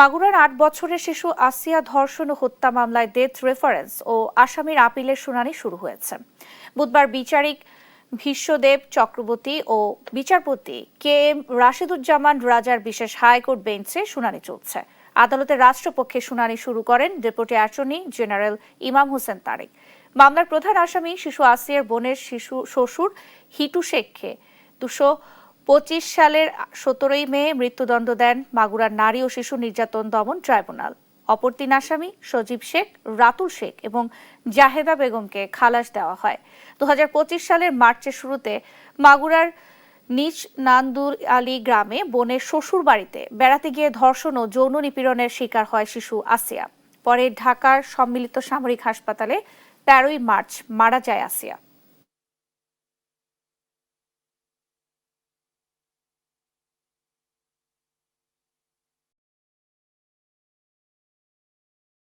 মাগুরার ৮ বছরের শিশু আসিয়া ধর্ষণ ও হত্যা মামলায় ডেথ রেফারেন্স ও আসামির আপিলের শুনানি শুরু হয়েছে। বুধবার বিচারিক ভীষ্মদেব চক্রবর্তী ও বিচারপতি কে এম রাশেদুজ্জামান রাজার বিশেষ হাইকোর্ট বেঞ্চে শুনানি চলছে। আদালতের রাষ্ট্রপক্ষে শুনানি শুরু করেন ডেপুটি অ্যাটর্নি জেনারেল ইমাম হোসেন তারেক। মামলার প্রধান আসামি শিশু আসিয়ার বোনের শ্বশুর হিটু শেখকে ২০২৫ সালের ১৭ মে মৃত্যুদণ্ড দেন মাগুরার নারী ও শিশু নির্যাতন দমন ট্রাইব্যুনাল। অপর ৩ আসামি সজীব শেখ, রাতুল শেখ এবং জাহেদা বেগমকে খালাস দেওয়া হয়। ২০২৫ সালের মার্চের শুরুতে মাগুরার নিজ নান্দুর আলী গ্রামে বোনের শ্বশুর বাড়িতে বেড়াতে গিয়ে ধর্ষণ ও যৌন নিপীড়নের শিকার হয় শিশু আসিয়া। পরে ঢাকার সম্মিলিত সামরিক হাসপাতালে ১৩ মার্চ মারা যায় আসিয়া।